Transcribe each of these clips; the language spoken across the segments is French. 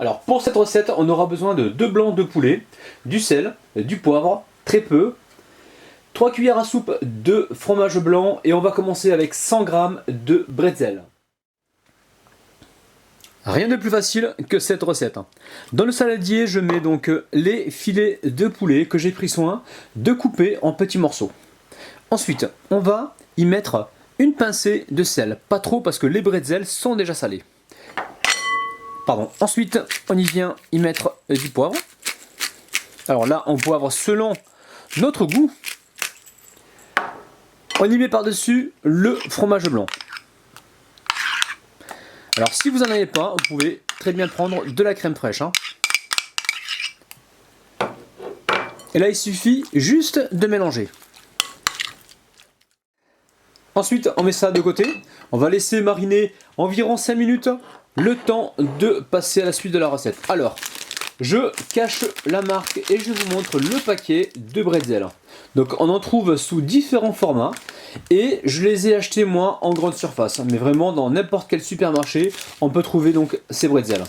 Alors pour cette recette, on aura besoin de 2 blancs de poulet, du sel, du poivre, très peu, 3 cuillères à soupe de fromage blanc et on va commencer avec 100 g de bretzel. Rien de plus facile que cette recette. Dans le saladier, je mets donc les filets de poulet que j'ai pris soin de couper en petits morceaux. Ensuite, on va y mettre une pincée de sel, pas trop parce que les bretzels sont déjà salés. Ensuite, on y vient y mettre du poivre. Alors là, en poivre selon notre goût. On y met par-dessus le fromage blanc. Alors si vous n'en avez pas, vous pouvez très bien prendre de la crème fraîche. Et là, il suffit juste de mélanger. Ensuite, on met ça de côté. On va laisser mariner environ 5 minutes, le temps de passer à la suite de la recette. Alors, je cache la marque et je vous montre le paquet de bretzels. Donc on en trouve sous différents formats et je les ai achetés moi en grande surface. Mais vraiment dans n'importe quel supermarché, on peut trouver donc ces bretzels.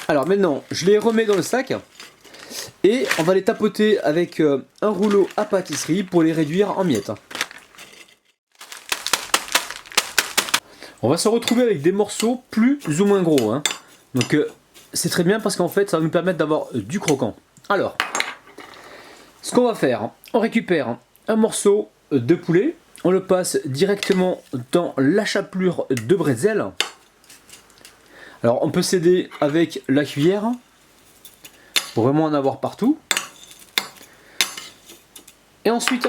Alors maintenant, je les remets dans le sac et on va les tapoter avec un rouleau à pâtisserie pour les réduire en miettes. On va se retrouver avec des morceaux plus ou moins gros. Donc c'est très bien parce qu'en fait ça va nous permettre d'avoir du croquant. Alors, ce qu'on va faire, on récupère un morceau de poulet, on le passe directement dans la chapelure de bretzel. Alors on peut s'aider avec la cuillère pour vraiment en avoir partout. Et ensuite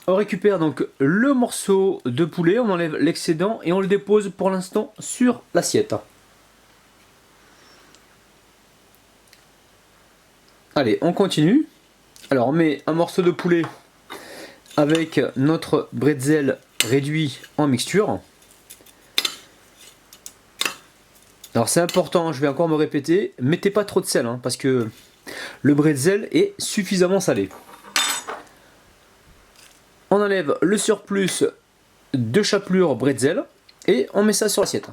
on récupère donc le morceau de poulet, on enlève l'excédent et on le dépose pour l'instant sur l'assiette. Allez, on continue. Alors on met un morceau de poulet avec notre bretzel réduit en mixture. Alors c'est important, je vais encore me répéter, mettez pas trop de sel parce que le bretzel est suffisamment salé. On enlève le surplus de chapelure bretzel et on met ça sur l'assiette.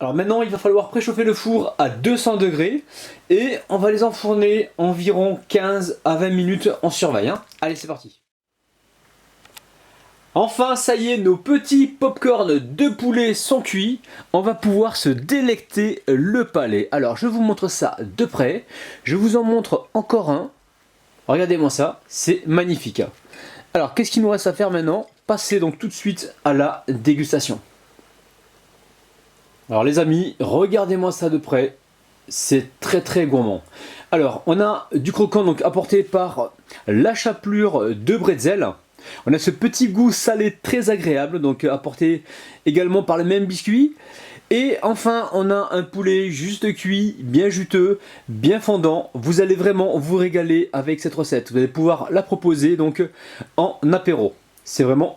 Alors maintenant il va falloir préchauffer le four à 200 degrés et on va les enfourner environ 15 à 20 minutes en surveille. Allez, c'est parti. Enfin ça y est, nos petits popcorn de poulet sont cuits. On va pouvoir se délecter le palais. Alors je vous montre ça de près. Je vous en montre encore un. Regardez-moi ça, c'est magnifique. Alors qu'est-ce qu'il nous reste à faire maintenant? Passer donc tout de suite à la dégustation. Alors les amis, regardez-moi ça de près, c'est très gourmand. Alors on a du croquant donc apporté par la chapelure de bretzel. On a ce petit goût salé très agréable, donc apporté également par le même biscuit. Et enfin on a un poulet juste cuit, bien juteux, bien fondant. Vous allez vraiment vous régaler avec cette recette. Vous allez pouvoir la proposer donc en apéro. C'est vraiment